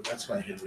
That's why I had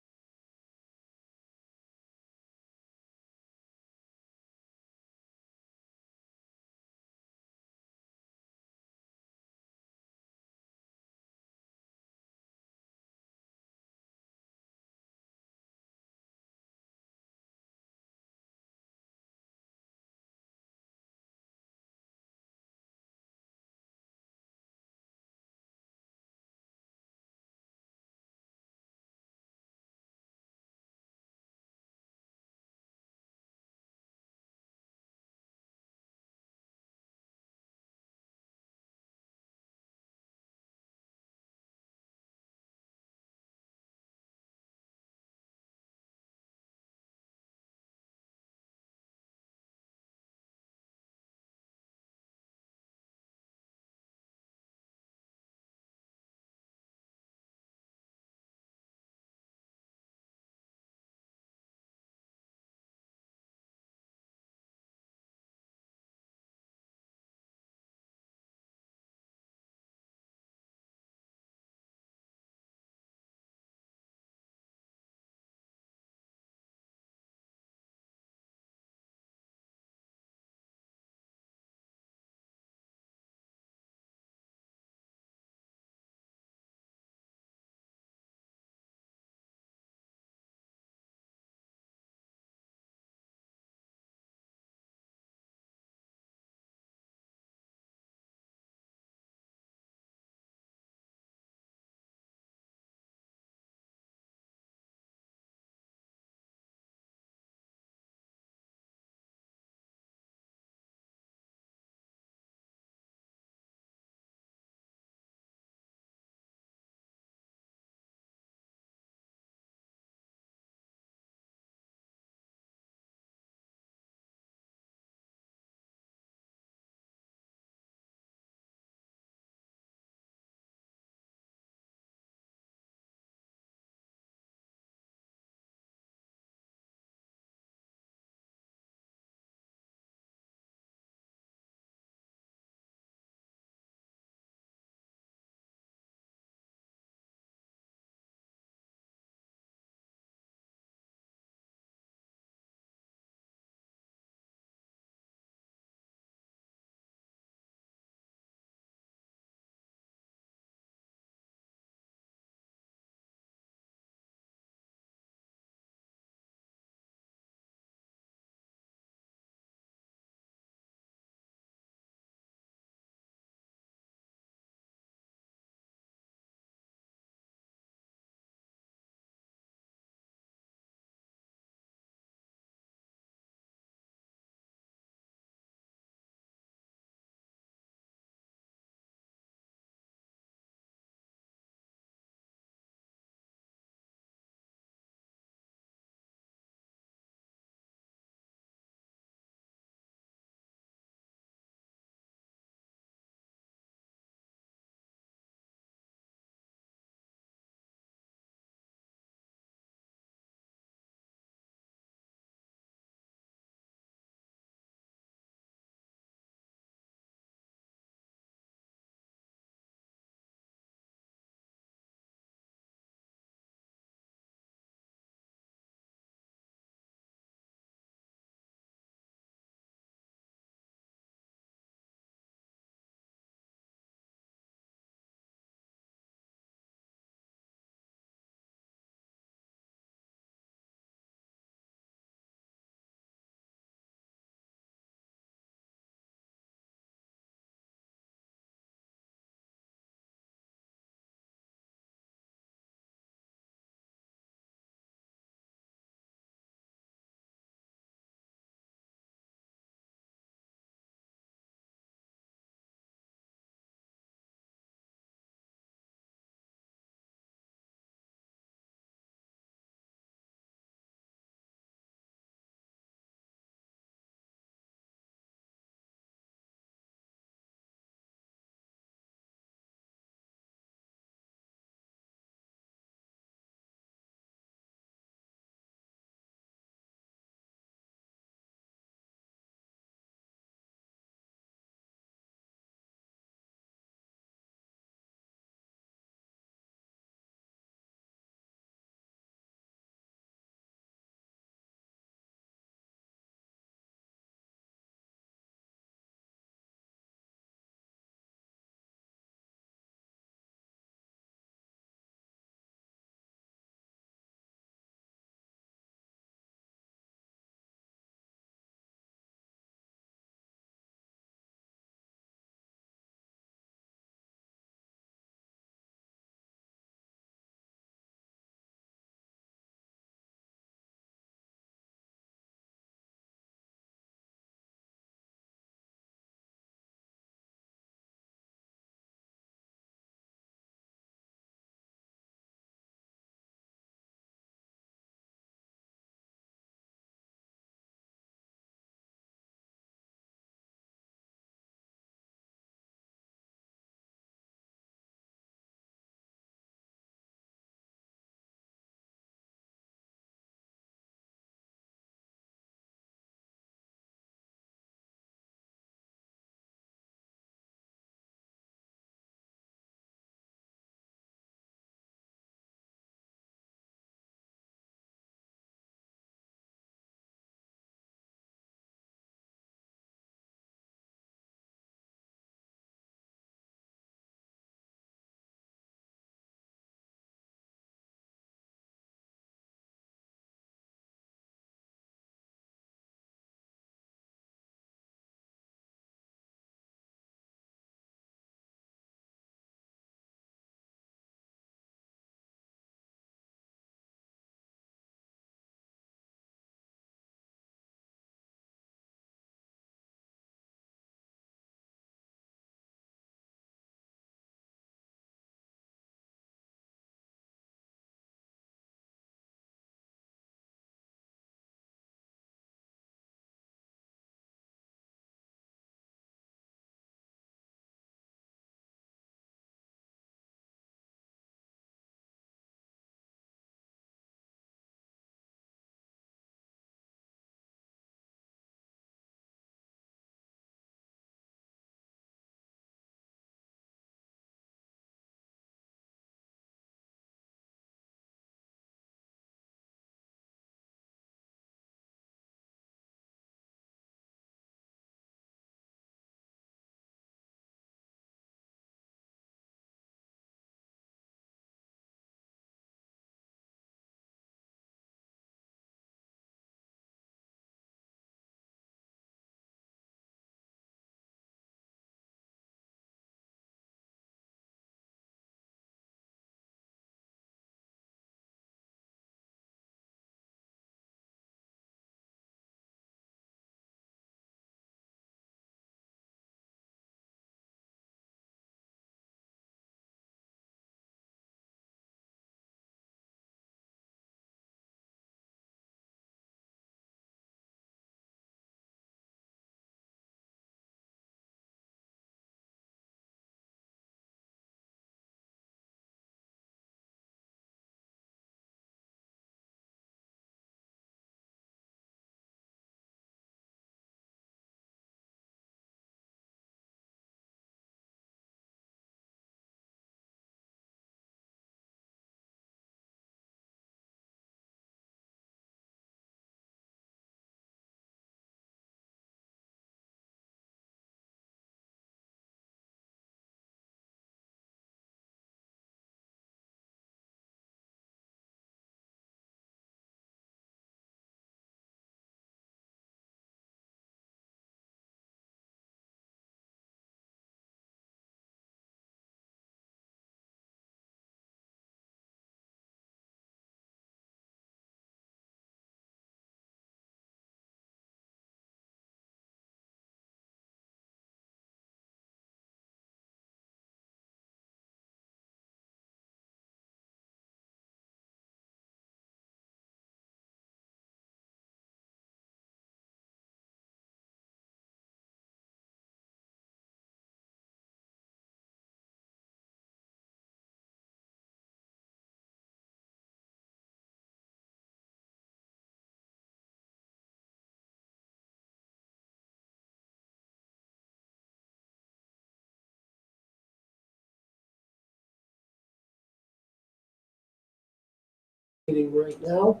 meeting right now.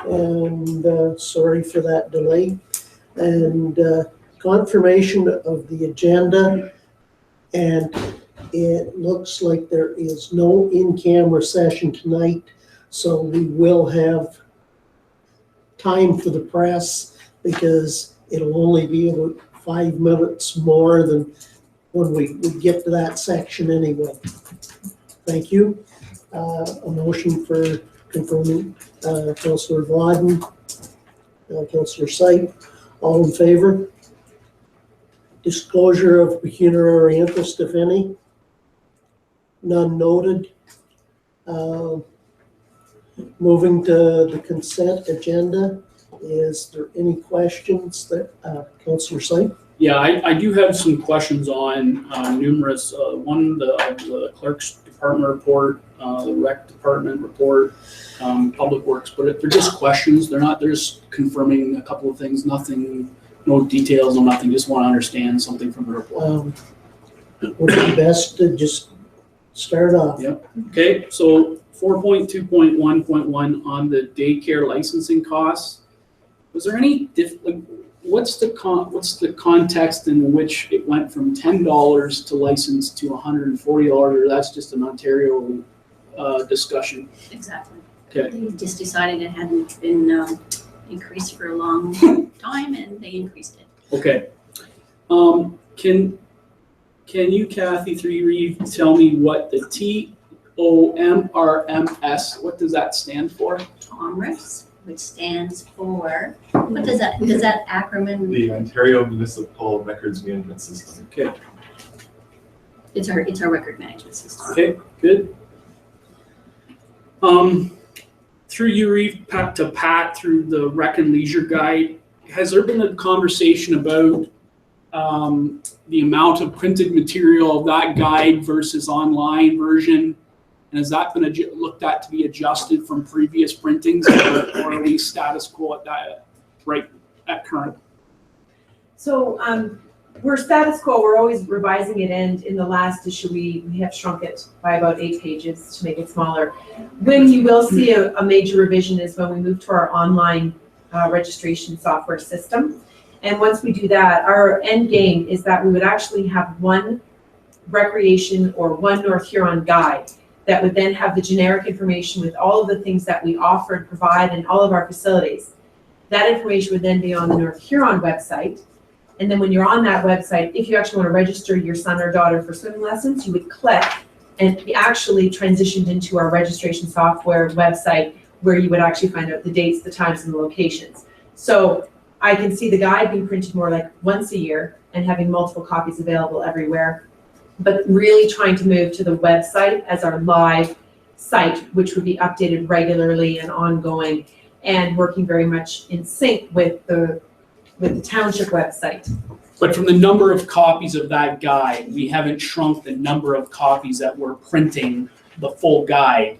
And sorry for that delay. And confirmation of the agenda. And it looks like there is no in-camera session tonight, so we will have time for the press because it'll only be about 5 minutes more than when we get to that section anyway. Thank you. A motion for confirming Councillor Vaughn, Councillor Sype, all in favor? Disclosure of pecuniary interest, if any. None noted. Moving to the consent agenda. Is there any questions that Councillor Sype? Yeah, I do have some questions on numerous, one, the clerk's department report, the rec department report, public works, but they're just questions. They're not, they're just confirming a couple of things, nothing, no details, no nothing, just want to understand something from the report. Would be best to just start off. Yep. Okay, so 4.2.1.1 on the daycare licensing costs. Was there any what's the context in which it went from $10 to license to $140, or that's just an Ontario discussion? Exactly. Okay. They just decided it hadn't been increased for a long time, and they increased it. Okay. Can you, Kathy, through you, tell me what the TOMRMS, what does that stand for? TOMRS, which stands for, what does that acronym? The Ontario Municipal Records Management System. Okay. It's our record management system. Okay, good. Through you, Reeve, to Pat, through the Rec and Leisure Guide, has there been a conversation about the amount of printed material of that guide versus online version? And has that been looked at to be adjusted from previous printings, or are we status quo at that, right at current? So we're status quo. We're always revising it, and in the last issue we have shrunk it by about 8 pages to make it smaller. When you will see a major revision is when we move to our online registration software system. And once we do that, our end game is that we would actually have one recreation or one North Huron guide that would then have the generic information with all of the things that we offer and provide in all of our facilities. That information would then be on the North Huron website. And then when you're on that website, if you actually want to register your son or daughter for swimming lessons, you would click and be actually transitioned into our registration software website, where you would actually find out the dates, the times, and the locations. So I can see the guide being printed more like once a year and having multiple copies available everywhere, but really trying to move to the website as our live site, which would be updated regularly and ongoing, and working very much in sync with the township website. But from the number of copies of that guide, we haven't shrunk the number of copies that we're printing the full guide.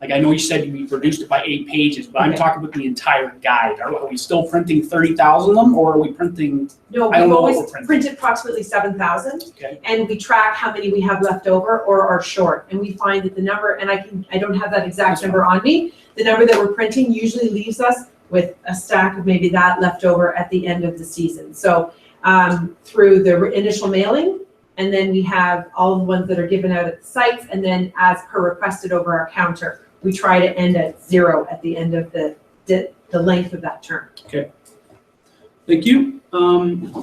Like, I know you said you reduced it by 8 pages, but I'm talking about the entire guide. Are we still printing 30,000 of them, or are we printing? No, we've always printed approximately 7,000, okay. And we track how many we have left over or are short. And we find that the number, and I don't have that exact number on me, the number that we're printing usually leaves us with a stack of maybe that left over at the end of the season. So through the initial mailing, and then we have all the ones that are given out at the sites, and then as per requested over our counter, we try to end at 0 at the end of the length of that term. Okay. Thank you.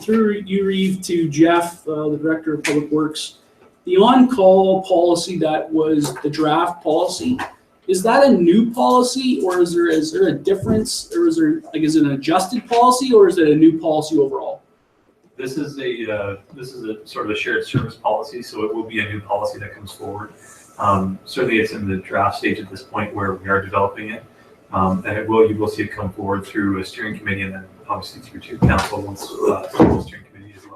Through you, Reeve, to Jeff, the Director of Public Works, the on-call policy that was the draft policy, is that a new policy, or is there a difference, or is there, like, is it an adjusted policy, or is it a new policy overall? This is a sort of a shared service policy, so it will be a new policy that comes forward. Certainly it's in the draft stage at this point where we are developing it. And you will see it come forward through a steering committee, and then obviously through to council once the steering committee is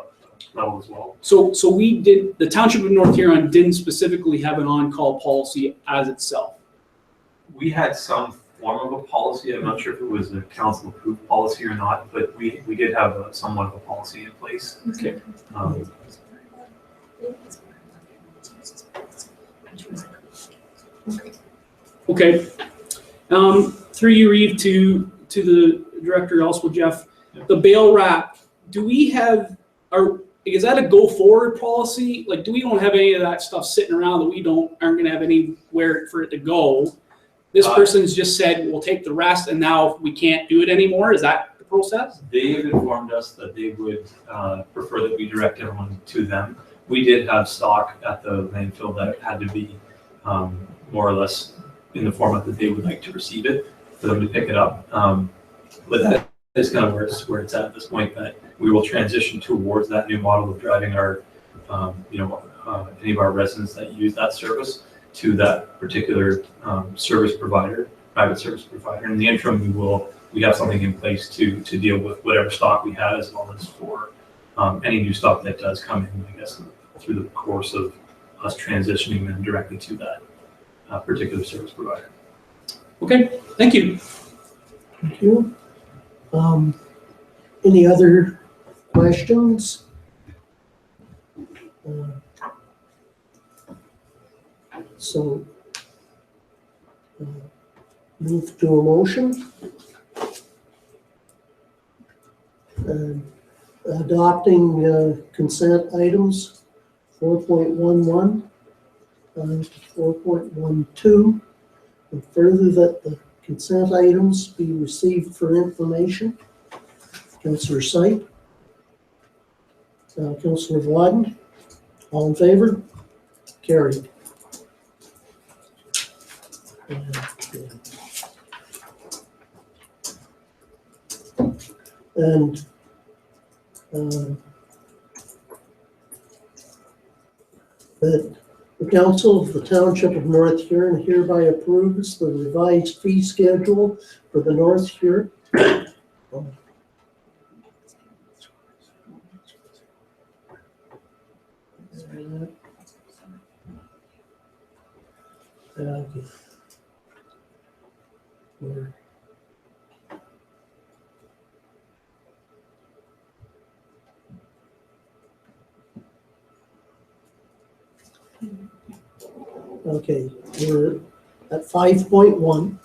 level as well. So the Township of North Huron didn't specifically have an on-call policy as itself. We had some form of a policy. I'm not sure if it was a council approved policy or not, but we did have somewhat of a policy in place. Okay. Okay. Through you, Reeve, to the director also, Jeff, the bail wrap, do we have, is that a go forward policy? Like, do we don't have any of that stuff sitting around that we aren't gonna have anywhere for it to go? This person's just said, we'll take the rest, and now we can't do it anymore. Is that the process? They've informed us that they would prefer that we direct everyone to them. We did have stock at the landfill that had to be more or less in the format that they would like to receive it, for them to pick it up. But that is kind of where it's at this point, that we will transition towards that new model of driving our, any of our residents that use that service to that particular service provider, private service provider. In the interim, we have something in place to deal with whatever stock we have, as well as for any new stock that does come in, I guess, through the course of us transitioning them directly to that particular service provider. Okay, thank you. Thank you. Any other questions? Move to a motion. Adopting consent items 4.11 to 4.12, and further that the consent items be received for information. Councillor Sype, Councillor Vladen, all in favor? Carried. And that the Council of the Township of North Huron hereby approves the revised fee schedule for the North Huron. Okay. Okay, we're at 5.1.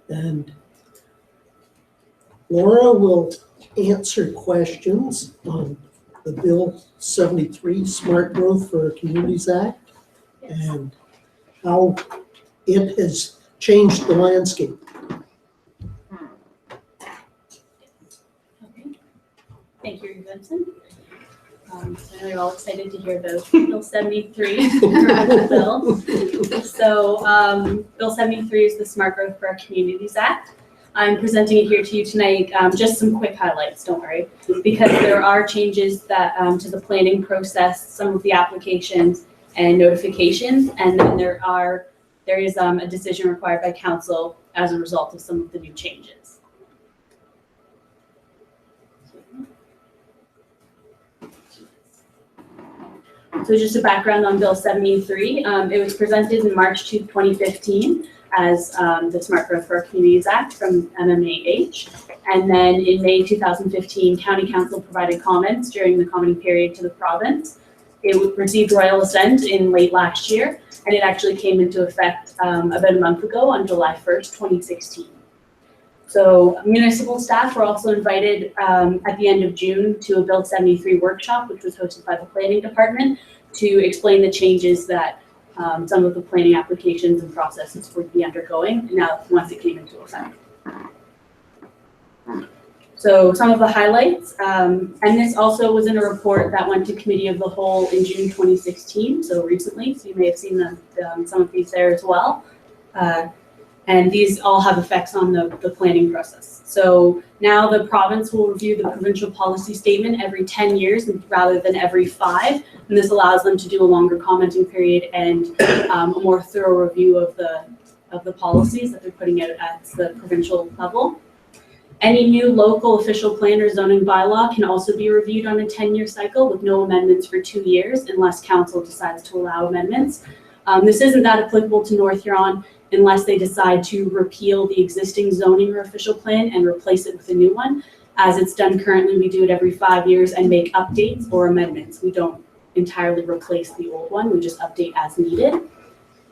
And Laura will answer questions on the Bill 73 Smart Growth for Communities Act and how it has changed the landscape. Thank you, Vincent. So I know you're all excited to hear about Bill 73, bill. So Bill 73 is the Smart Growth for Our Communities Act. I'm presenting it here to you tonight, just some quick highlights, don't worry, because there are changes that to the planning process, some of the applications and notifications, and then there is a decision required by council as a result of some of the new changes. So just a background on Bill 73, it was presented in March 2015 as the Smart Growth for Our Communities Act from MMAH. And then in May 2015, County Council provided comments during the commenting period to the province. It received royal assent in late last year, and it actually came into effect about a month ago on July 1st, 2016. So municipal staff were also invited at the end of June to a Bill 73 workshop, which was hosted by the Planning Department, to explain the changes that some of the planning applications and processes would be undergoing now once it came into effect. So some of the highlights, and this also was in a report that went to Committee of the Whole in June 2016, so recently, so you may have seen some of these there as well. And these all have effects on the planning process. So now the province will review the provincial policy statement every 10 years rather than every 5. And this allows them to do a longer commenting period and a more thorough review of the policies that they're putting out at the provincial level. Any new local official plan or zoning bylaw can also be reviewed on a 10-year cycle with no amendments for 2 years unless council decides to allow amendments. This isn't that applicable to North Huron unless they decide to repeal the existing zoning or official plan and replace it with a new one. As it's done currently, we do it every 5 years and make updates or amendments. We don't entirely replace the old one, we just update as needed.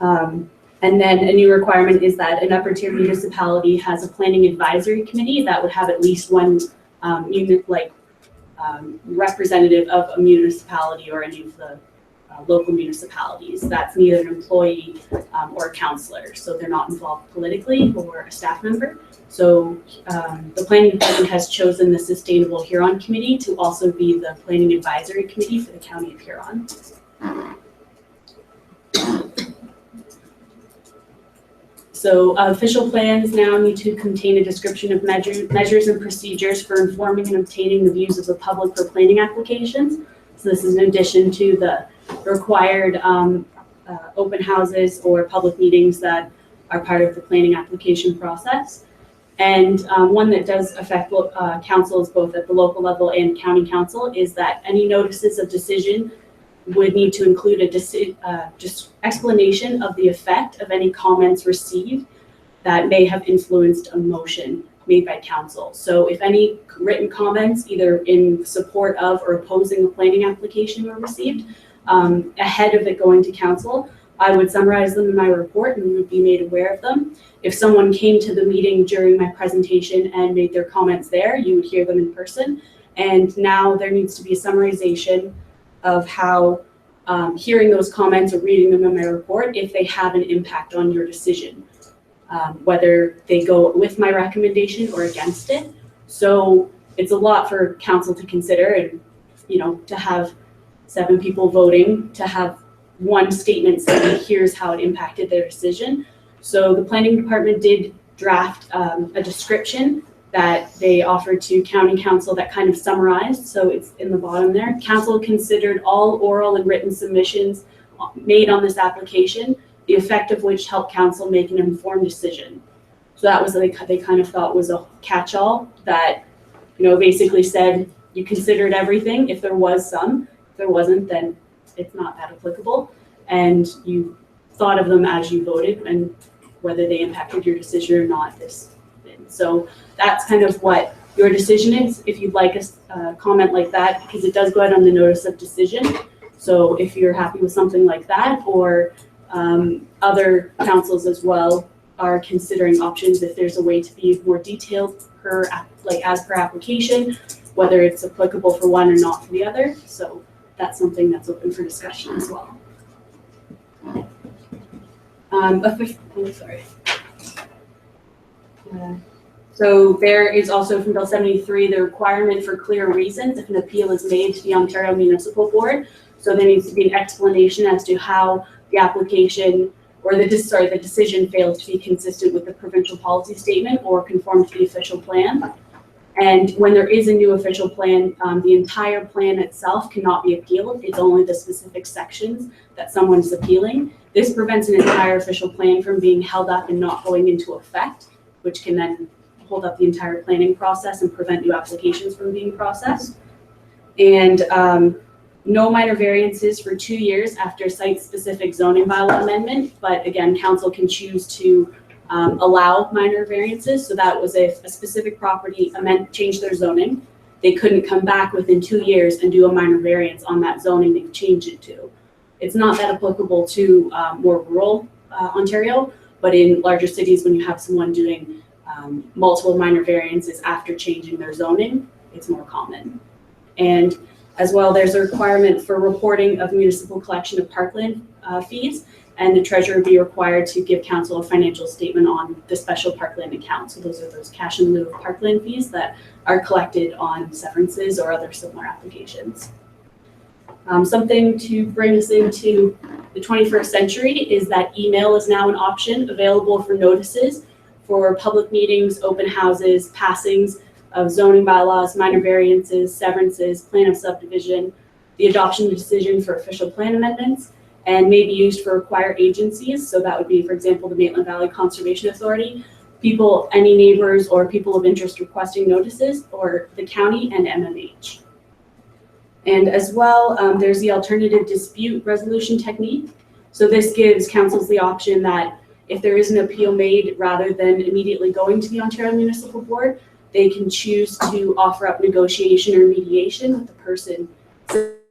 And then a new requirement is that an upper tier municipality has a planning advisory committee that would have at least one representative of a municipality or any of the local municipalities. That's neither an employee or a councillor, so they're not involved politically or a staff member. So the planning department has chosen the Sustainable Huron Committee to also be the planning advisory committee for the County of Huron. So official plans now need to contain a description of measures and procedures for informing and obtaining the views of the public for planning applications. So this is in addition to the required open houses or public meetings that are part of the planning application process. And one that does affect councils both at the local level and county council is that any notices of decision would need to include a just explanation of the effect of any comments received that may have influenced a motion made by council. So if any written comments, either in support of or opposing a planning application were received, ahead of it going to council, I would summarize them in my report and we would be made aware of them. If someone came to the meeting during my presentation and made their comments there, you would hear them in person. And now there needs to be a summarization of how hearing those comments or reading them in my report, if they have an impact on your decision, whether they go with my recommendation or against it. So it's a lot for council to consider, and to have 7 people voting, to have one statement saying here's how it impacted their decision. So the planning department did draft a description that they offered to county council that kind of summarized. So it's in the bottom there. Council considered all oral and written submissions made on this application, the effect of which helped council make an informed decision. So that was like they kind of thought was a catch-all that basically said you considered everything. If there was some, if there wasn't, then it's not that applicable, and you thought of them as you voted and whether they impacted your decision or not. So that's kind of what your decision is. If you'd like a comment like that, because it does go out on the notice of decision. So if you're happy with something like that, or other councils as well are considering options if there's a way to be more detailed as per application, whether it's applicable for one or not for the other. So that's something that's open for discussion as well. So there is also from Bill 73 the requirement for clear reasons if an appeal is made to the Ontario Municipal Board. So there needs to be an explanation as to how the application or the decision failed to be consistent with the provincial policy statement or conform to the official plan. And when there is a new official plan, the entire plan itself cannot be appealed. It's only the specific sections that someone is appealing. This prevents an entire official plan from being held up and not going into effect, which can then hold up the entire planning process and prevent new applications from being processed. And no minor variances for 2 years after site-specific zoning bylaw amendment, but again, council can choose to allow minor variances. So that was if a specific property changed their zoning, they couldn't come back within 2 years and do a minor variance on that zoning they've changed it to. It's not that applicable to more rural Ontario, but in larger cities, when you have someone doing multiple minor variances after changing their zoning, it's more common. And as well, there's a requirement for reporting of municipal collection of parkland fees, and the treasurer be required to give council a financial statement on the special parkland account. So those are those cash in lieu of parkland fees that are collected on severances or other similar applications. Something to bring us into the 21st century is that email is now an option available for notices for public meetings, open houses, passings of zoning bylaws, minor variances, severances, plan of subdivision, the adoption of decision for official plan amendments, and may be used for required agencies. So that would be, for example, the Maitland Valley Conservation Authority, any neighbors or people of interest requesting notices, or the county and MMH. And as well, there's the alternative dispute resolution technique. So this gives councils the option that if there is an appeal made, rather than immediately going to the Ontario Municipal Board, they can choose to offer up negotiation or mediation with the person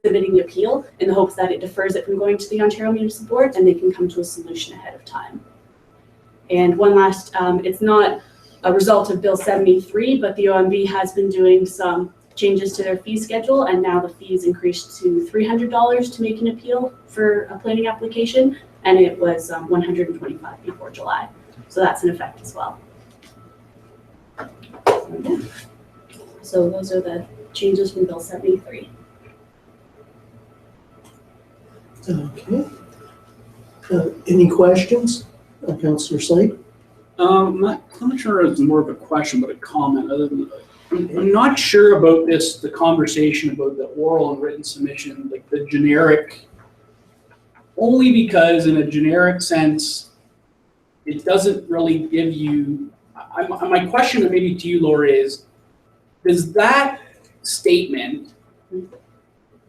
submitting the appeal in the hopes that it defers it from going to the Ontario Municipal Board and they can come to a solution ahead of time. And one last, it's not a result of Bill 73, but the OMB has been doing some changes to their fee schedule, and now the fees increased to $300 to make an appeal for a planning application, and it was $125 before July. So that's in effect as well. So those are the changes from Bill 73. Okay. Any questions, Councillor Slade? I'm not sure it's more of a question, but a comment. Other than I'm not sure about this, the conversation about the oral and written submission, like the generic, only because in a generic sense, it doesn't really give you, my question maybe to you, Laura, is that statement,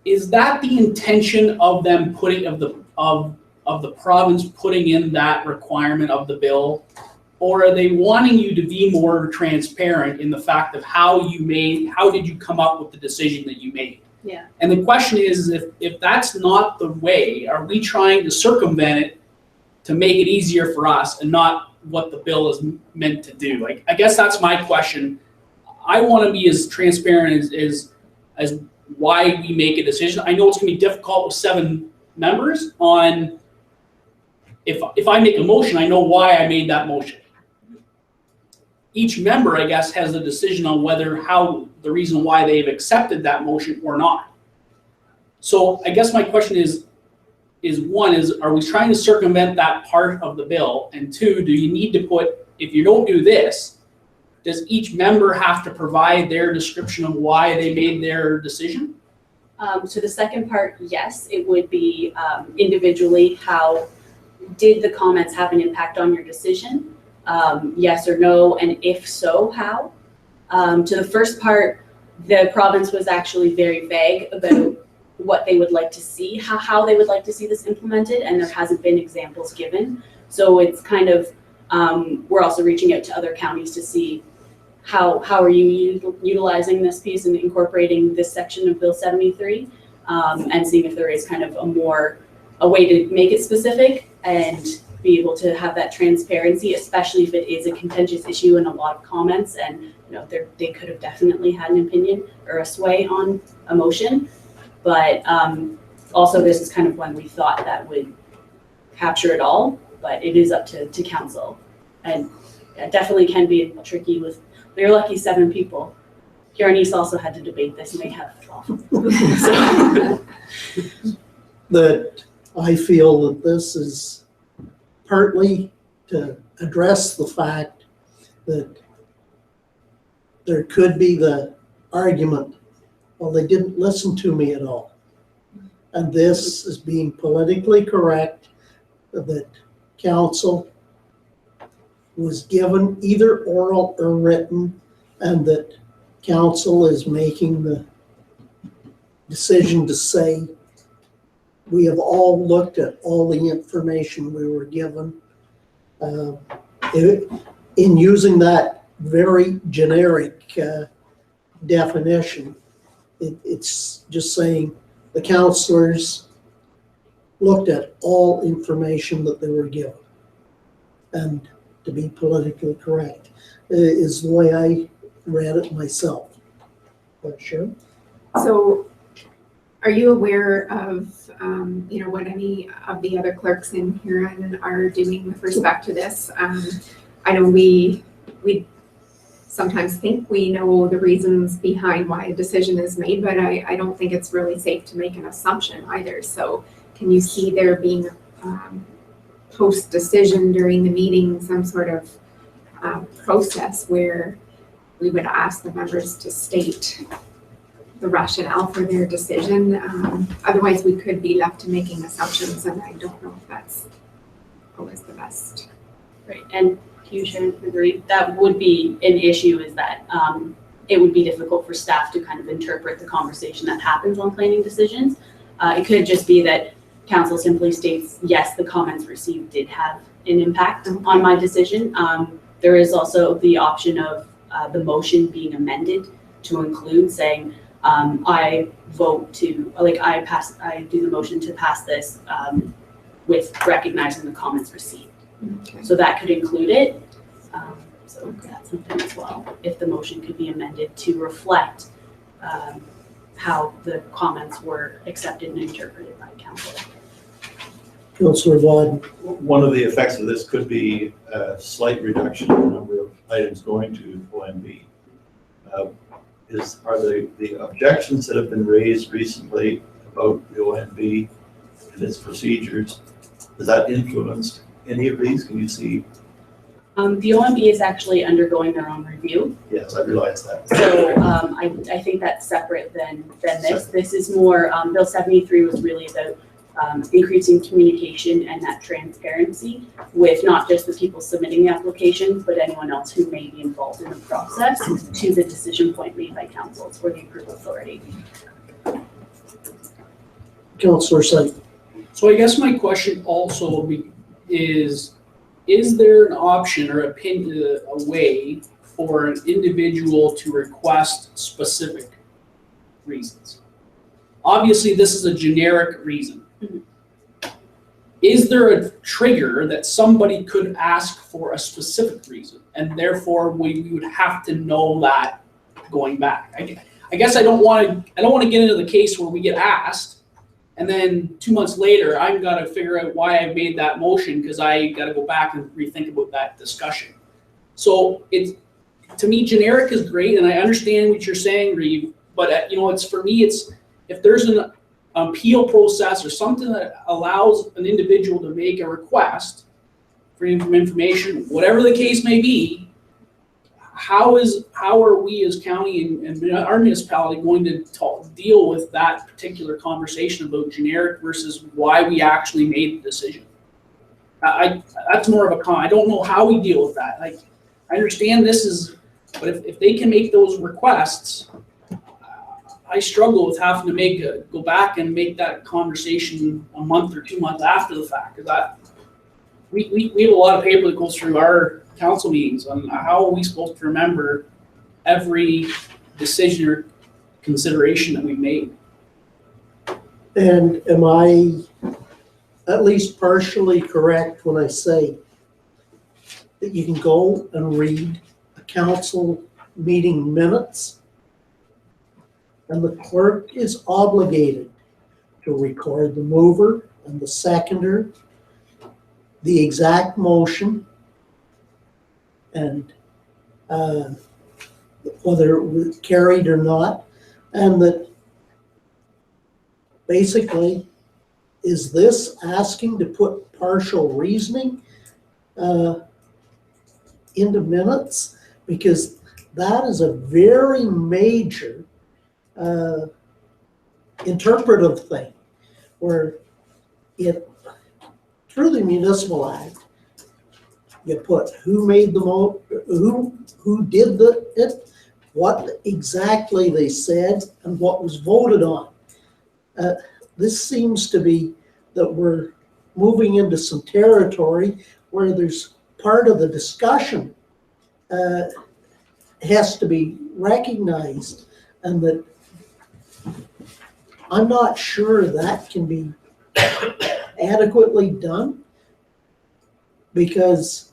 is that the intention of them putting, of the province putting in that requirement of the bill? Or are they wanting you to be more transparent in the fact of how did you come up with the decision that you made? Yeah. And the question is, if that's not the way, are we trying to circumvent it to make it easier for us and not what the bill is meant to do? Like, I guess that's my question. I want to be as transparent as why we make a decision. I know it's going to be difficult with 7 members on, if I make a motion, I know why I made that motion. Each member, I guess, has a decision on the reason why they've accepted that motion or not. So I guess my question is one, are we trying to circumvent that part of the bill? And 2, do you need to put, if you don't do this, does each member have to provide their description of why they made their decision? So the second part, yes, it would be individually, how did the comments have an impact on your decision? Yes or no, and if so, how? To the first part, the province was actually very vague about what they would like to see, how they would like to see this implemented, and there hasn't been examples given. So it's kind of, we're also reaching out to other counties to see how are you utilizing this piece and incorporating this section of Bill 73, and seeing if there is kind of a way to make it specific and be able to have that transparency, especially if it is a contentious issue and a lot of comments, and they could have definitely had an opinion or a sway on a motion. But also this is kind of when we thought that would capture it all, but it is up to council. And it definitely can be tricky with, you're lucky 7 people. Huron East also had to debate this and they have 12. That I feel that this is partly to address the fact that there could be the argument, well, they didn't listen to me at all. And this is being politically correct, that council was given either oral or written, and that council is making the decision to say, we have all looked at all the information we were given. In using that very generic definition, it's just saying the councillors looked at all information that they were given. And to be politically correct is the way I read it myself. But sure. So are you aware of what any of the other clerks in Huron are doing with respect to this? I know we sometimes think we know the reasons behind why a decision is made, but I don't think it's really safe to make an assumption either. So can you see there being post-decision during the meeting some sort of process where we would ask the members to state the rationale for their decision? Otherwise, we could be left to making assumptions, and I don't know if that's always the best. Right, and you should agree that would be an issue, is that it would be difficult for staff to kind of interpret the conversation that happens on planning decisions. It could just be that council simply states, yes, the comments received did have an impact on my decision. There is also the option of the motion being amended to include saying, I vote to, I do the motion to pass this with recognizing the comments received. Okay. So that could include it. So that's something as well, if the motion could be amended to reflect how the comments were accepted and interpreted by council. Councillor Vaughan. One of the effects of this could be a slight reduction in the number of items going to OMB. Are the objections that have been raised recently about the OMB and its procedures, has that influenced any of these? Can you see? The OMB is actually undergoing their own review. Yes, I realize that. So I think that's separate than this. This is more, Bill 73 was really about increasing communication and that transparency with not just the people submitting the applications, but anyone else who may be involved in the process to the decision point made by councils or the approval authority. Councillor Site. So I guess my question also is there an option or a way for an individual to request specific reasons? Obviously, this is a generic reason. Is there a trigger that somebody could ask for a specific reason, and therefore we would have to know that going back? I guess I don't want to get into the case where we get asked, and then 2 months later I've got to figure out why I made that motion because I got to go back and rethink about that discussion. So to me, generic is great, and I understand what you're saying, Reeve. But it's for me, it's if there's an appeal process or something that allows an individual to make a request for information, whatever the case may be, how are we as county and our municipality going to deal with that particular conversation about generic versus why we actually made the decision? That's more of a I don't know how we deal with that. I understand this is, but if they can make those requests, I struggle with having to go back and make that conversation a month or 2 months after the fact. Because we have a lot of paper that goes through our council meetings on how are we supposed to remember every decision or consideration that we made. And am I at least partially correct when I say that you can go and read a council meeting minutes and the clerk is obligated to record the mover and the seconder, the exact motion, and whether it was carried or not, and that basically, is this asking to put partial reasoning into minutes? Because that is a very major interpretive thing, where through the Municipal Act, you put who made the who did it, what exactly they said, and what was voted on. This seems to be that we're moving into some territory where there's part of the discussion has to be recognized, and that I'm not sure that can be adequately done, because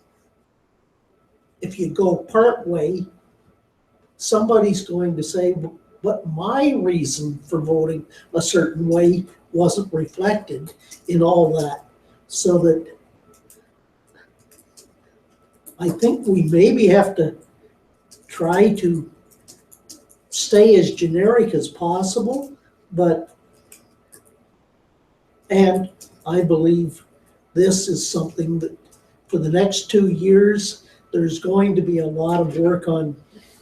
if you go part way, somebody's going to say, but my reason for voting a certain way wasn't reflected in all that. So that I think we maybe have to try to stay as generic as possible, and I believe this is something that for the next 2 years, there's going to be a lot of work on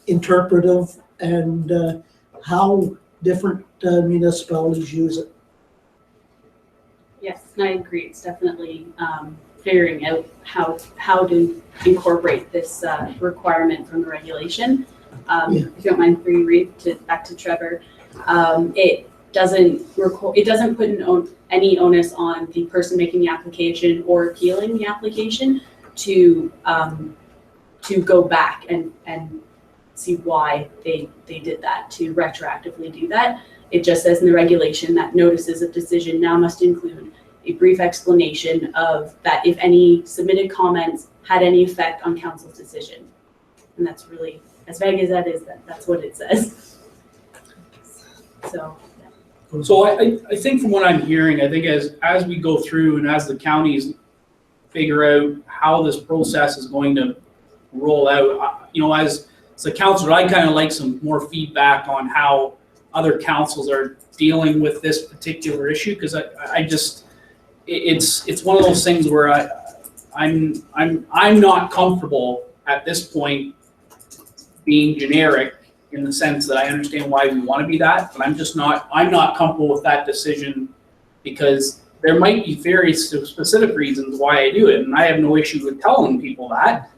interpretive and how different municipalities use it. Yes, and I agree. It's definitely figuring out how to incorporate this requirement from the regulation. If you don't mind, before you read back to Trevor, it doesn't put any onus on the person making the application or appealing the application to go back and see why they did that, to retroactively do that. It just says in the regulation that notices of decision now must include a brief explanation of that if any submitted comments had any effect on council's decision. And that's really, as vague as that is, that's what it says. So. So I think from what I'm hearing, I think as we go through and as the counties figure out how this process is going to roll out, you know, as a councillor, I kind of like some more feedback on how other councils are dealing with this particular issue, because I just, it's one of those things where I'm not comfortable at this point being generic, in the sense that I understand why we want to be that, but I'm not comfortable with that decision, because there might be very specific reasons why I do it, and I have no issue with telling people that.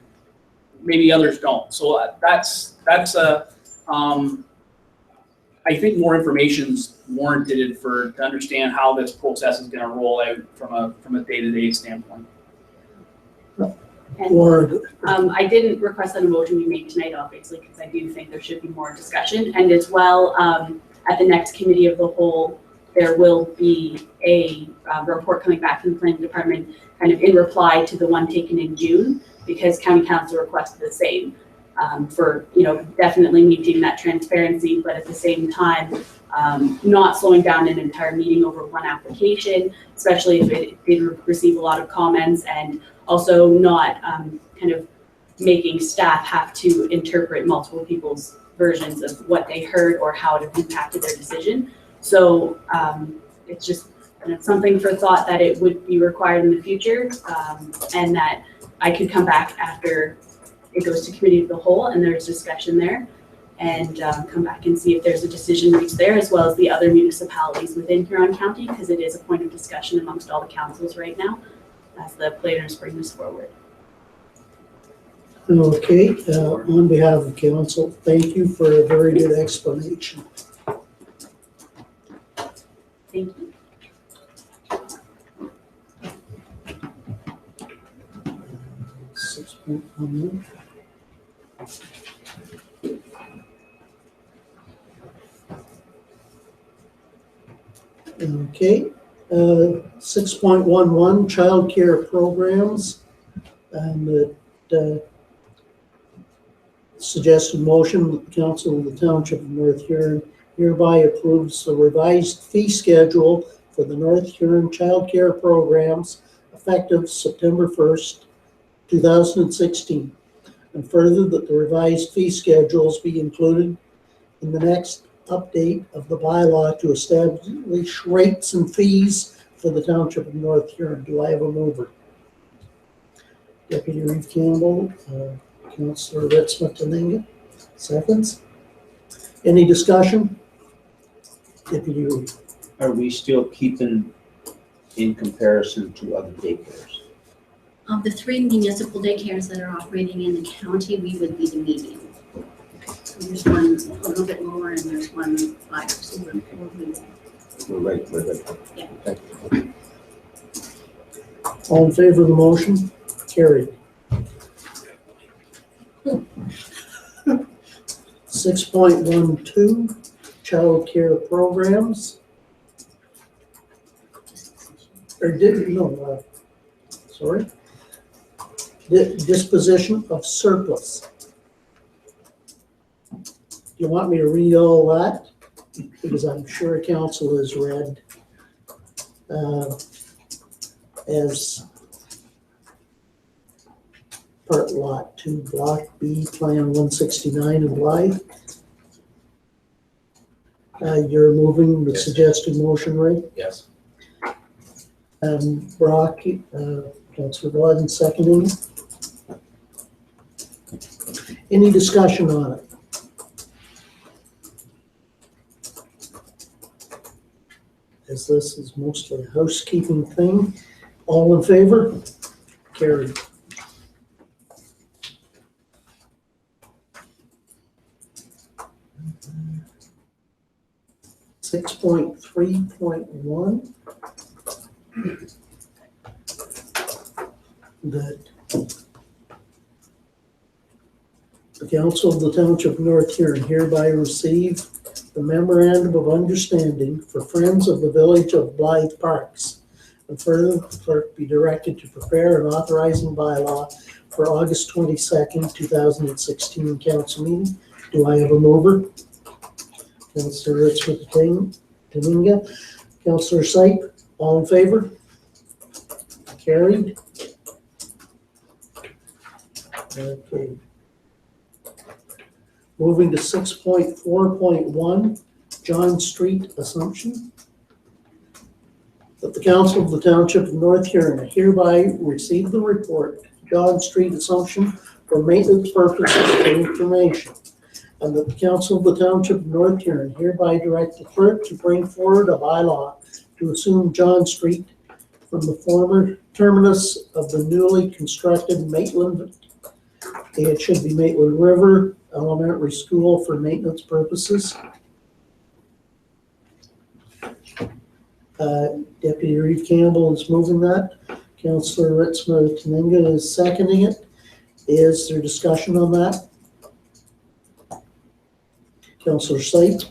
Maybe others don't. So that's a, I think more information's warranted to understand how this process is going to roll out from a day-to-day standpoint. Or I didn't request that a motion be made tonight, obviously, because I do think there should be more discussion. And as well, at the next committee of the whole, there will be a report coming back from the planning department, kind of in reply to the one taken in June, because county council requested the same, for, you know, definitely meeting that transparency, but at the same time, not slowing down an entire meeting over one application, especially if it did receive a lot of comments, and also not kind of making staff have to interpret multiple people's versions of what they heard or how it impacted their decision. So it's just something for thought, that it would be required in the future, and that I could come back after it goes to committee of the whole and there's discussion there, and come back and see if there's a decision reached there, as well as the other municipalities within Huron County, because it is a point of discussion amongst all the councils right now as the planners bring this forward. okay, on behalf of council, thank you for a very good explanation. Thank you. Okay, 6.11 childcare programs, and the suggested motion that the council of the township of North Huron hereby approves the revised fee schedule for the North Huron childcare programs effective September 1st, 2016, and further that the revised fee schedules be included in the next update of the bylaw to establish rates and fees for the township of North Huron. Do I have a mover? Deputy Reeve Campbell, Councillor Ritzma-Taninga, seconds. Any discussion? Deputy Reeve. Are we still keeping in comparison to other daycares? Of the 3 municipal daycares that are operating in the county, we would be the median. So there's one a little bit lower and there's one higher, so we're median. We're right. Yeah. Okay. All in favor of the motion? Carried. 6.12 child care programs. Sorry. Disposition of surplus. Do you want me to read all that? Because I'm sure council has read as part lot 2, block B, plan 169 in Blythe. You're moving the Yes. suggested motion, right? Yes. Brock, Councillor Gordon seconding. Any discussion on it? As this is mostly a housekeeping thing, all in favor? Carried. .3.1 that the Council of the Township of North Huron hereby receive the memorandum of understanding for Friends of the Village of Blythe Parks. And further, the clerk be directed to prepare an authorizing bylaw for August 22nd, 2016 council meeting. Do I have a mover? Councillor Richmond Taninga. Councillor Sype, all in favor? Carried. Okay. Moving to 6.4.1, John Street Assumption. That the Council of the Township of North Huron hereby receive the report, John Street Assumption for maintenance purposes and information. And that the Council of the Township of North Huron hereby direct the clerk to bring forward a bylaw to assume John Street from the former terminus of the newly constructed Maitland, it should be Maitland River Elementary School for maintenance purposes. Deputy Reeve Campbell is moving that. Councillor Ritzma Taninga is seconding it. Is there discussion on that? Councillor Sype?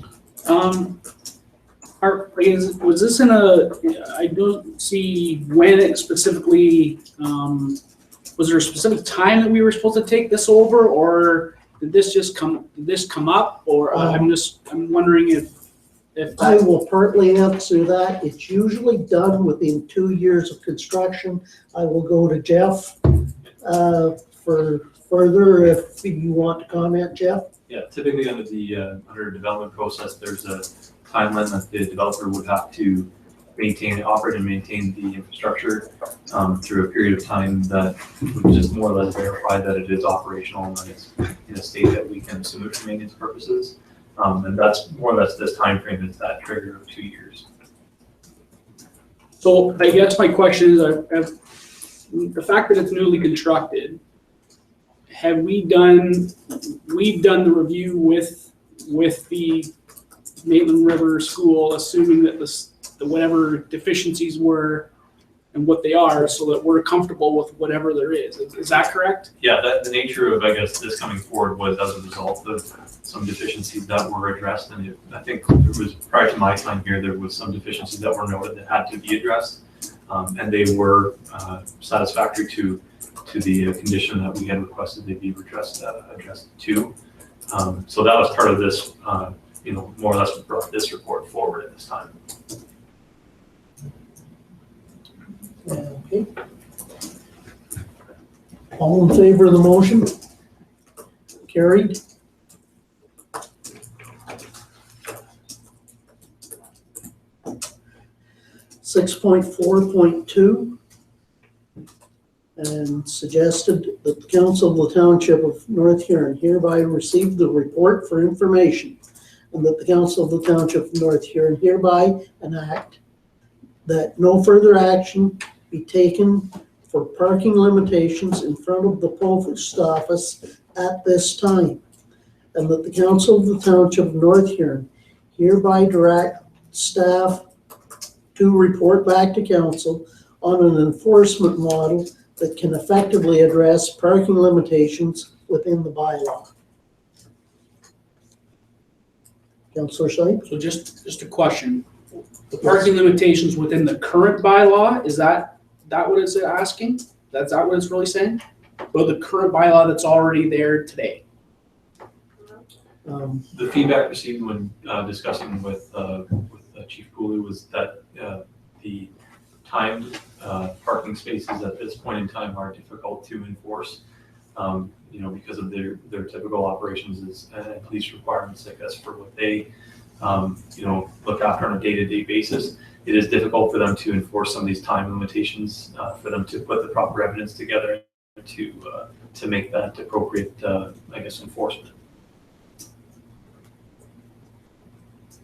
Was this in a, I don't see when it specifically, was there a specific time that we were supposed to take this over, or did this come up, or I'm wondering if I will partly answer that. It's usually done within 2 years of construction. I will go to Jeff for further if you want to comment, Jeff. Yeah, typically under the under development process, there's a timeline that the developer would have to operate and maintain the infrastructure through a period of time that would just more or less verify that it is operational and that it's in a state that we can assume it for maintenance purposes. And that's more or less this time frame is that trigger of 2 years. So I guess my question is, the fact that it's newly constructed, have we've done the review with the Maitland River School, assuming that the whatever deficiencies were and what they are, so that we're comfortable with whatever there is. Is that correct? Yeah, the nature of, I guess, this coming forward was as a result of some deficiencies that were addressed. And I think it was prior to my time here, there was some deficiencies that were noted that had to be addressed. And they were satisfactory to the condition that we had requested they be addressed to. So that was part of this, more or less brought this report forward at this time. Okay. All in favor of the motion? Carried. Six 6.4.2 and suggested that the Council of the Township of North Huron hereby receive the report for information, and that the Council of the Township of North Huron hereby enact that no further action be taken for parking limitations in front of the post office at this time, and that the Council of the Township of North Huron hereby direct staff to report back to council on an enforcement model that can effectively address parking limitations within the bylaw. Councillor Sype? So just a question. The parking limitations within the current bylaw, is that what it's asking? That's that what it's really saying? Or the current bylaw that's already there today? The feedback received when discussing with Chief Cooley was that the timed parking spaces at this point in time are difficult to enforce, because of their typical operations and police requirements, I guess, for what they look after on a day-to-day basis. It is difficult for them to enforce some of these time limitations, for them to put the proper evidence together to make that appropriate, enforcement.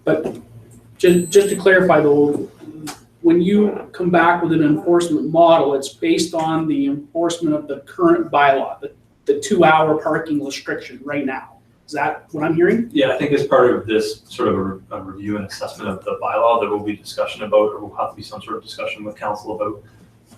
But just to clarify though, when you come back with an enforcement model, it's based on the enforcement of the current bylaw, the 2-hour parking restriction right now. Is that what I'm hearing? Yeah, I think as part of this sort of a review and assessment of the bylaw, there will be discussion about, or will have to be some sort of discussion with council about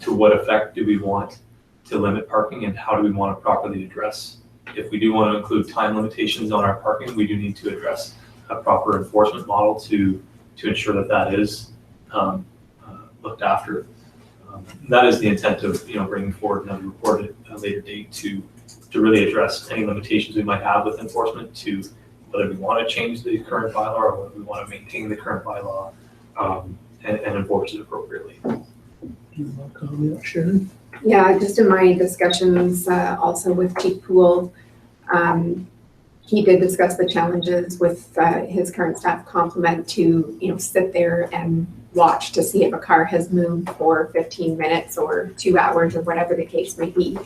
to what effect do we want to limit parking and how do we want to properly address if we do want to include time limitations on our parking, we do need to address a proper enforcement model to ensure that that is looked after. That is the intent of bringing forward another report at a later date to really address any limitations we might have with enforcement, to whether we want to change the current bylaw or whether we want to maintain the current bylaw and enforce it appropriately. Do you want to comment, Sharon? Yeah, just in my discussions also with Chief Poole, he did discuss the challenges with his current staff complement to sit there and watch to see if a car has moved for 15 minutes or 2 hours or whatever the case may be.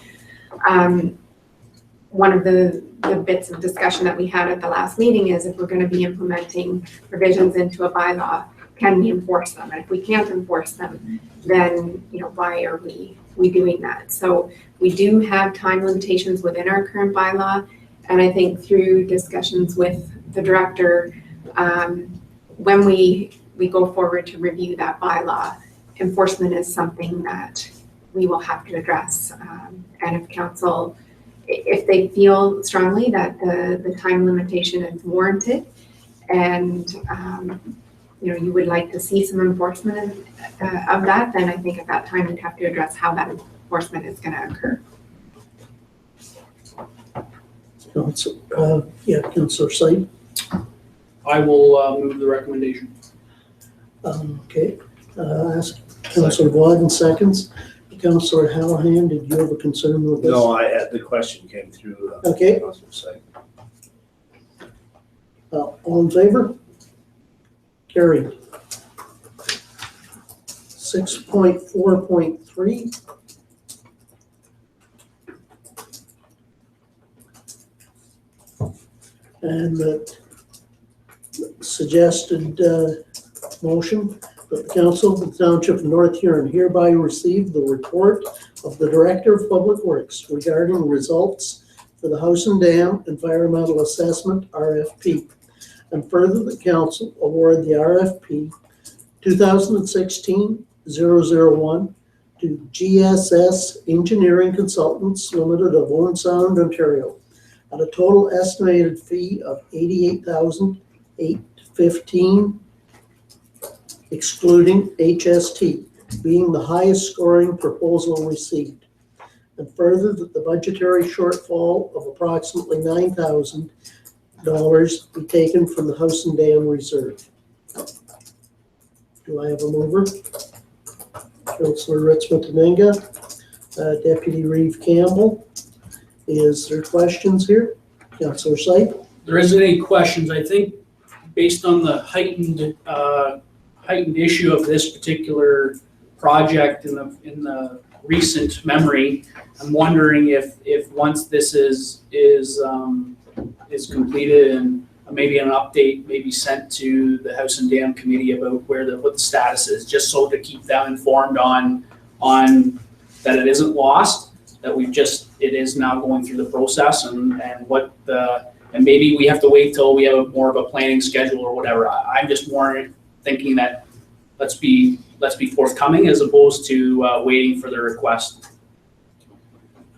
One of the bits of discussion that we had at the last meeting is if we're going to be implementing provisions into a bylaw, can we enforce them? And if we can't enforce them, then why are we doing that? So we do have time limitations within our current bylaw, and I think through discussions with the director, when we go forward to review that bylaw, enforcement is something that we will have to address. And if council, if they feel strongly that the time limitation is warranted, and you would like to see some enforcement of that, then I think at that time we'd have to address how that enforcement is going to occur. Councillor Syed. I will move the recommendation. Okay, ask Councillor Vaughan seconds. Councillor Hallahan, did you have a concern with this? No, I had, the question came through. Okay. Councillor Syed. All in favor? Carried. 6.4.3. And the suggested motion that the Council of the Township of North Huron hereby receive the report of the Director of Public Works regarding results for the House and Dam Environmental Assessment RFP, and further the Council award the RFP 2016-001 to GSS Engineering Consultants Limited of Owen Sound, Ontario, at a total estimated fee of $88,815, excluding HST, being the highest scoring proposal received. And further, that the budgetary shortfall of approximately $9,000 be taken from the House and Dam Reserve. Do I have a mover? Councillor Ritzman-Dominga, Deputy Reeve Campbell. Is there questions here? Councillor Syed? There isn't any questions. I think based on the heightened issue of this particular project in the recent memory, I'm wondering if once this is completed and maybe an update may be sent to the House and Dam Committee about what the status is, just so to keep them informed on that it isn't lost, that it is now going through the process and maybe we have to wait till we have more of a planning schedule or whatever. I'm just more thinking that let's be forthcoming as opposed to waiting for the request.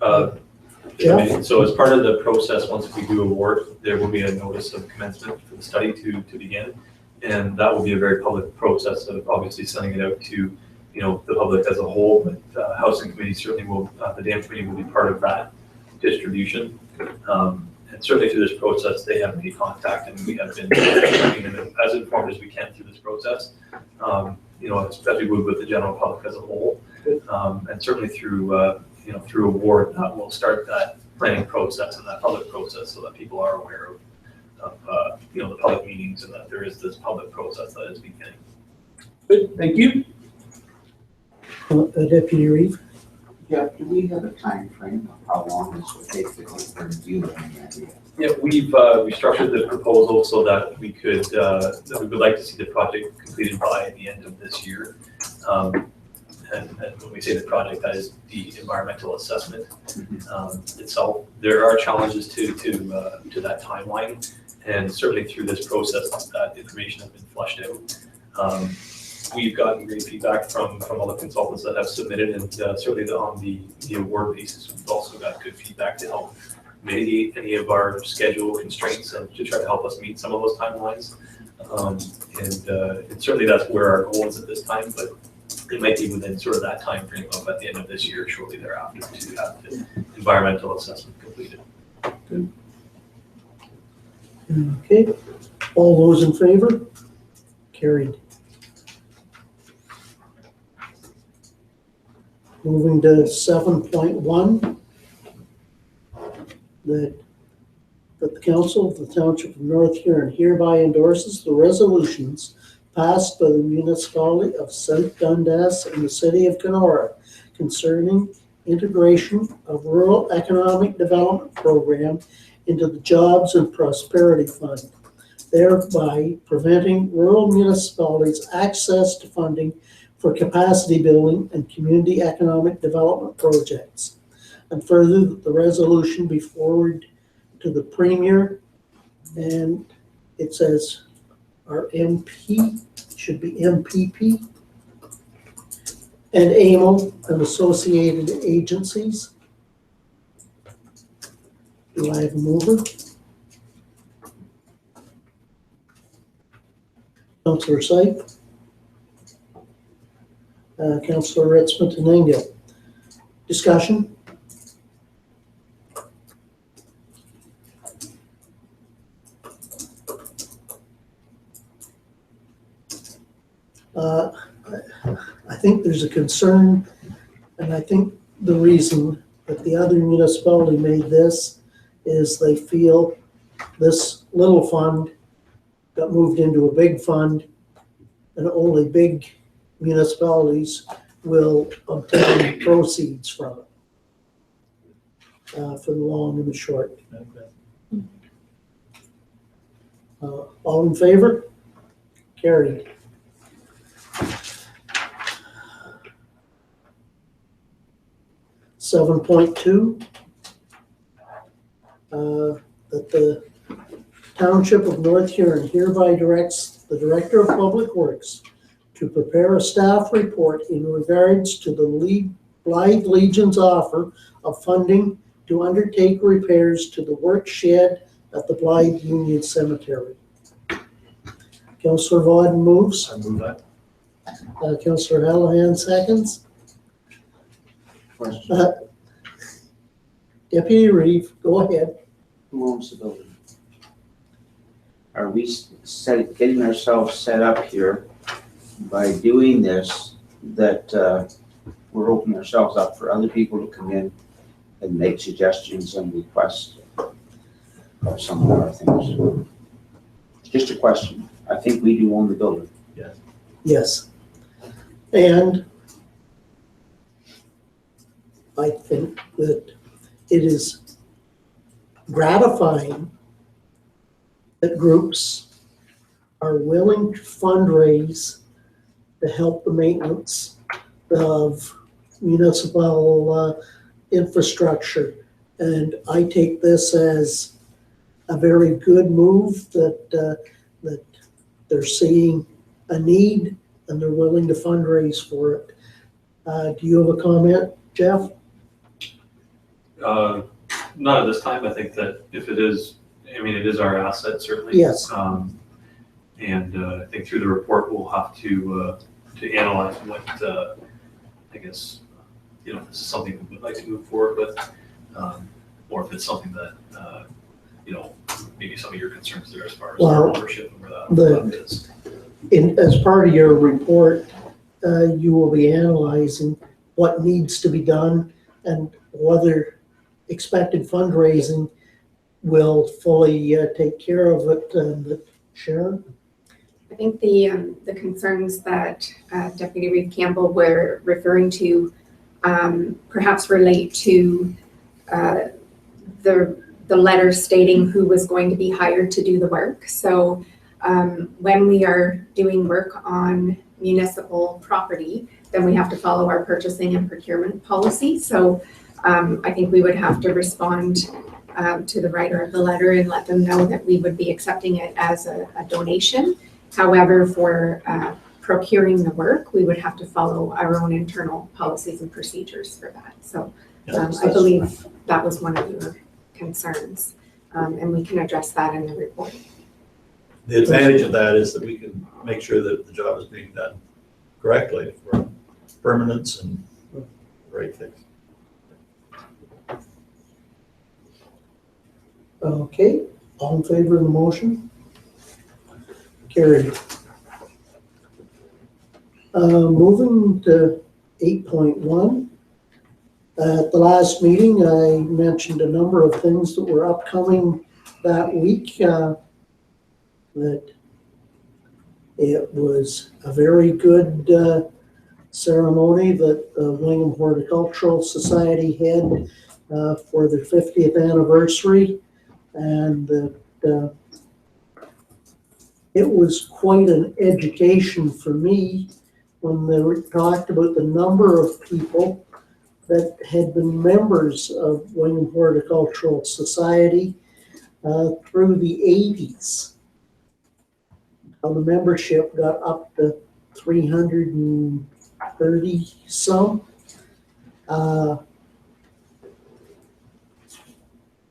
So as part of the process, once we do award, there will be a notice of commencement for the study to begin, and that will be a very public process of obviously sending it out to the public as a whole. But House and Committee certainly will, the Dam Committee will be part of that distribution. And certainly through this process, they have made contact, and we have been keeping them as informed as we can through this process. As we would with the general public as a whole, and certainly through through award, that will start that planning process and that public process, so that people are aware of the public meetings and that there is this public process that is beginning. Good, thank you. Deputy Reeve? Yeah, do we have a time frame of how long this will take to review any idea? Yeah, we've structured the proposal so that we could that we would like to see the project completed by the end of this year. And when we say the project, that is the environmental assessment itself. There are challenges to that timeline, and certainly through this process, that information has been flushed out. We've gotten great feedback from all the consultants that have submitted, and certainly on the award basis, we've also got good feedback to help mitigate any of our schedule constraints and to try to help us meet some of those timelines. And certainly that's where our goal is at this time, but it might be within sort of that time frame of at the end of this year, shortly thereafter, to have the environmental assessment completed. Okay, all those in favor? Carried. Moving to 7.1, that the Council of the Township of North Huron hereby endorses the resolutions passed by the municipality of South Dundas and the city of Kenora concerning integration of rural economic development program into the Jobs and Prosperity Fund, thereby preventing rural municipalities access to funding for capacity building and community economic development projects. And further, that the resolution be forwarded to the Premier, and it says our MP, should be MPP, and AMO and associated agencies. Do I have a mover? Councillor Sype. Councillor Ritzman and Engel. Discussion? I think there's a concern, and I think the reason that the other municipality made this is they feel this little fund got moved into a big fund, and only big municipalities will obtain proceeds from it, for the long and the short. All in favor? Carried. Seven point two, that the Township of North Huron hereby directs the Director of Public Works to prepare a staff report in regards to the Blythe Legion's offer of funding to undertake repairs to the work shed at the Blythe Union Cemetery. Councillor Vaughan moves. I move that. Councillor Hallahan seconds. Question, Deputy Reeve, go ahead. who owns the building? Are we getting ourselves set up here by doing this, that we're opening ourselves up for other people to come in and make suggestions and requests of some of our things? Just a question. I think we do own the building. Yes. And I think that it is gratifying that groups are willing to fundraise to help the maintenance of municipal infrastructure. And I take this as a very good move that they're seeing a need and they're willing to fundraise for it. Do you have a comment, Jeff? Not at this time. I think that if it is, I mean, it is our asset, certainly. Yes. And I think through the report, we'll have to analyze what, I guess, if this is something we would like to move forward with, or if it's something that, maybe some of your concerns there as far as our ownership and where that is. As part of your report, you will be analyzing what needs to be done and whether expected fundraising will fully take care of it. Sharon? I think the concerns that Deputy Reeve Campbell were referring to perhaps relate to the letter stating who was going to be hired to do the work. So when we are doing work on municipal property, then we have to follow our purchasing and procurement policy. So I think we would have to respond to the writer of the letter and let them know that we would be accepting it as a donation. However, for procuring the work, we would have to follow our own internal policies and procedures for that. So I believe that was one of your concerns. And we can address that in the report. The advantage of that is that we can make sure that the job is being done correctly for permanence and the right things. Okay, all in favor of the motion? Carried. Moving to 8.1. At the last meeting, I mentioned a number of things that were upcoming that week. That it was a very good ceremony that the Wingham Horticultural Society had for their 50th anniversary, and that it was quite an education for me when they talked about the number of people that had been members of Wingham Horticultural Society through the 80s. The membership got up to 330 some,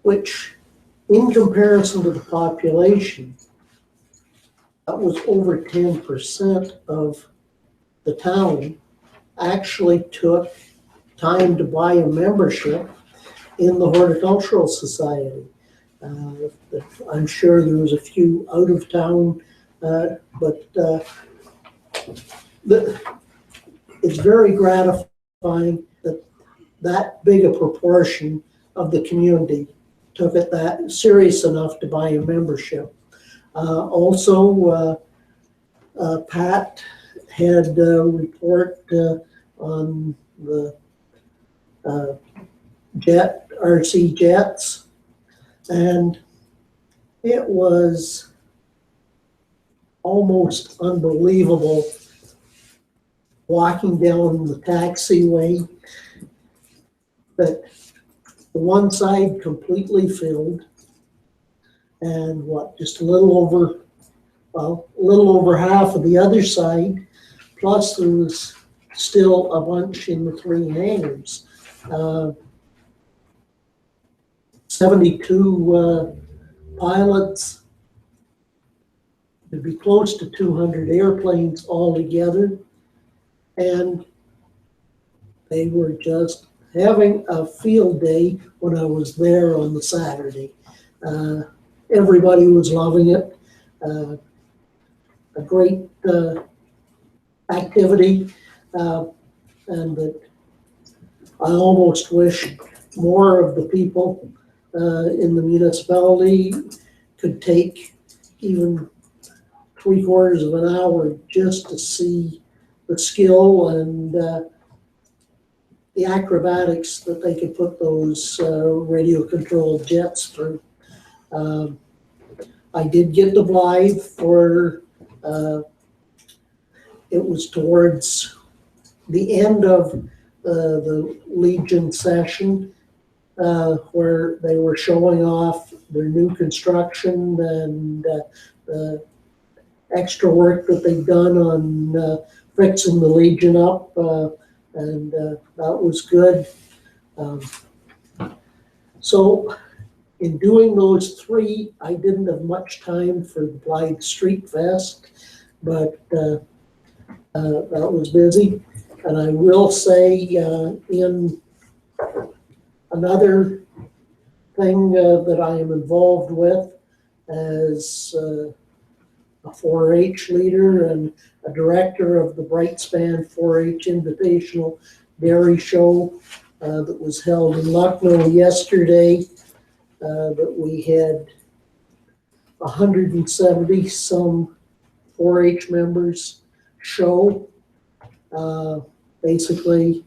which in comparison to the population, that was over 10% of the town actually took time to buy a membership in the Horticultural Society. I'm sure there was a few out of town, but it's very gratifying that that big a proportion of the community took it that serious enough to buy a membership. Also, Pat had a report on the RC jets, and it was almost unbelievable walking down the taxiway that the one side completely filled, and just a little over half of the other side, plus there was still a bunch in the three hangars. 72 pilots. It'd be close to 200 airplanes altogether, and they were just having a field day when I was there on the Saturday. Everybody was loving it. A great activity, and that I almost wish more of the people in the municipality could take even 3/4 of an hour just to see the skill and the acrobatics that they could put those radio-controlled jets through. I did get the Blythe for, it was towards the end of the Legion session, where they were showing off their new construction and the extra work that they've done on fixing the Legion up, and that was good. So in doing those three, I didn't have much time for the Blythe Street Fest, but that was busy. And I will say, in another thing that I am involved with as a 4-H leader and a director of the Bright Span 4-H Invitational Dairy Show that was held in Lucknow yesterday, that we had 170 some 4-H members show. Basically,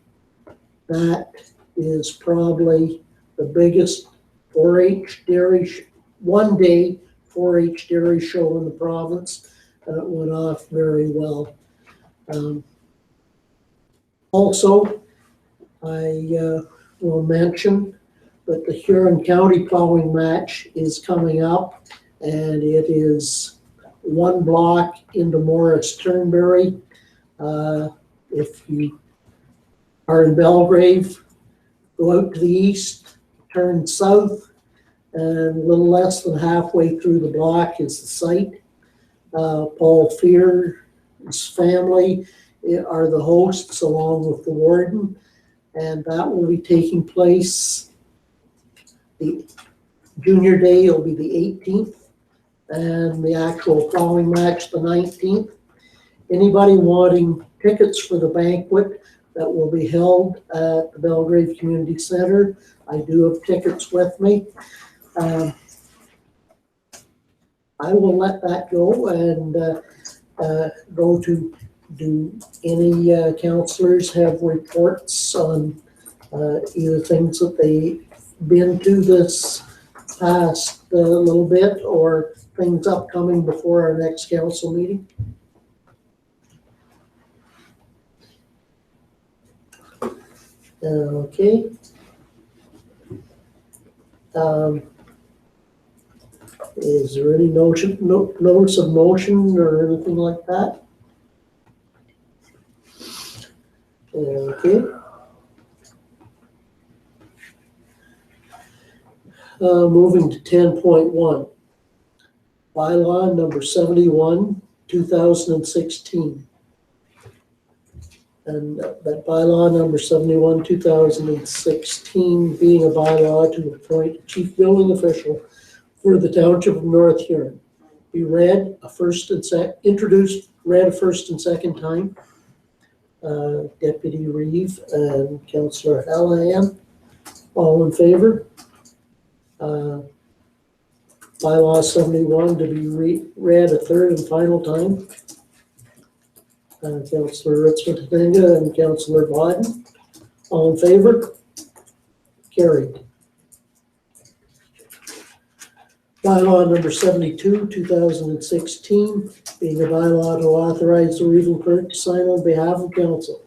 that is probably the biggest 4-H dairy, one-day 4-H dairy show in the province, and it went off very well. Also, I will mention that the Huron County Plowing Match is coming up, and it is 1 block into Morris Turnberry. If you are in Belgrave, go out to the east, turn south, And a little less than halfway through the block is the site. Paul Fear's family are the hosts along with the warden, and that will be taking place. The junior day will be the 18th, and the actual plowing match the 19th. Anybody wanting tickets for the banquet that will be held at the Belgrave Community Center, I do have tickets with me. I will let that go and go to, do any councillors have reports on either things that they've been to this past little bit or things upcoming before our next council meeting? Okay. Is there any notice of motion or anything like that? Okay. Moving to 10.1. Bylaw number 71, 2016. And that bylaw number 71, 2016 being a bylaw to appoint a chief building official for the Township of North Huron. Be read a first and introduced, read a first and second time. Deputy Reeve and Councillor Hallahan, all in favor? Bylaw 71 to be read a third and final time. Councillor Ritzman-Tenenga and Councillor Biden, all in favor? Carried. Bylaw number 72, 2016, being a bylaw to authorize the Regional Clerk to sign on behalf of Council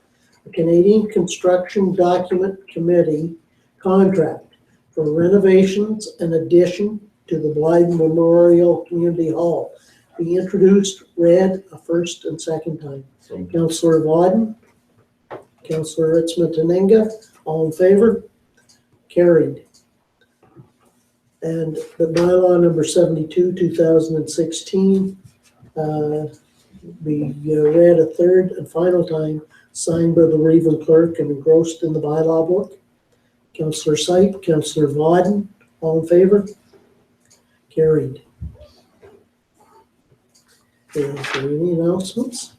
a Canadian Construction Document Committee contract for renovations and addition to the Blyden Memorial Community Hall. Be introduced, read a first and second time. Councillor Biden, Councillor Ritzman-Tenenga, all in favor? Carried. And the bylaw number 72, 2016, be read a third and final time, signed by the Regional Clerk and engrossed in the bylaw book. Councillor Sype, Councillor Biden, all in favor? Carried. Is there any announcements?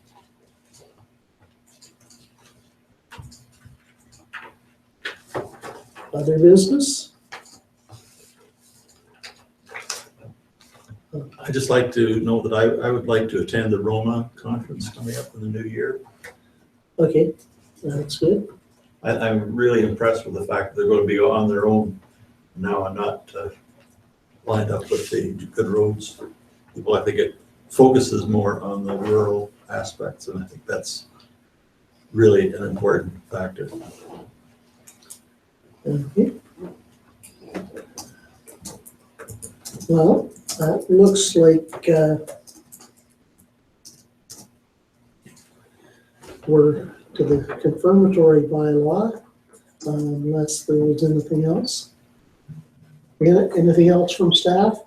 Other business? I'd just like to know that I would like to attend the Roma conference coming up in the new year. Okay, that's good. I'm really impressed with the fact that they're going to be on their own now and not lined up with the good roads. People, I think it focuses more on the rural aspects, and I think that's really an important factor. Okay. Well, that looks like we're to the confirmatory bylaw, unless there was anything else. Anything else from staff?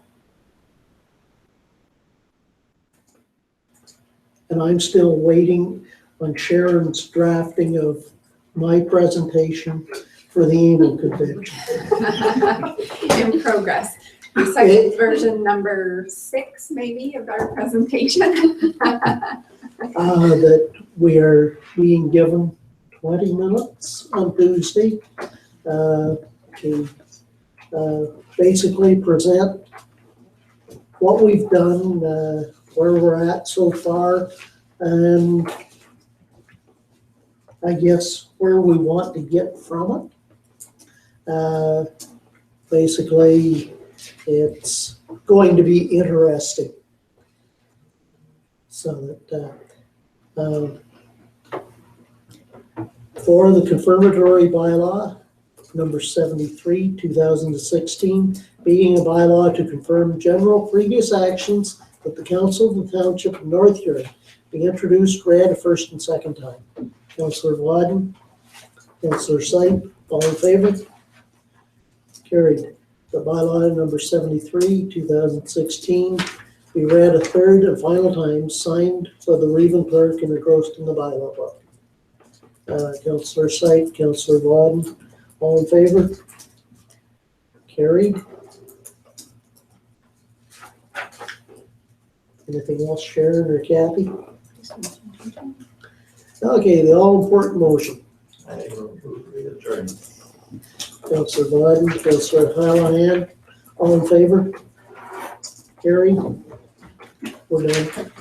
And I'm still waiting on Sharon's drafting of my presentation for the email convention. In progress. Second version number 6, maybe, of our presentation. That we are being given 20 minutes on Tuesday to basically present what we've done, where we're at so far, and I guess where we want to get from it. Basically, it's going to be interesting. So that for the confirmatory bylaw, number 73, 2016, being a bylaw to confirm general previous actions that the Council of the Township of North Huron be introduced, read a first and second time. Councillor Biden, Councillor Sype, all in favor? Carried. the bylaw number 73, 2016, be read a third and final time, signed by the Reeve clerk and engrossed in the bylaw book. Councillor Syed, Councillor Vaughan, all in favor? Carried. Anything else, Sharon or Kathy? Okay, the all-important motion. I move we adjourn. Councillor Vaughan, Councillor Hallahan, all in favor? Carried. We're done.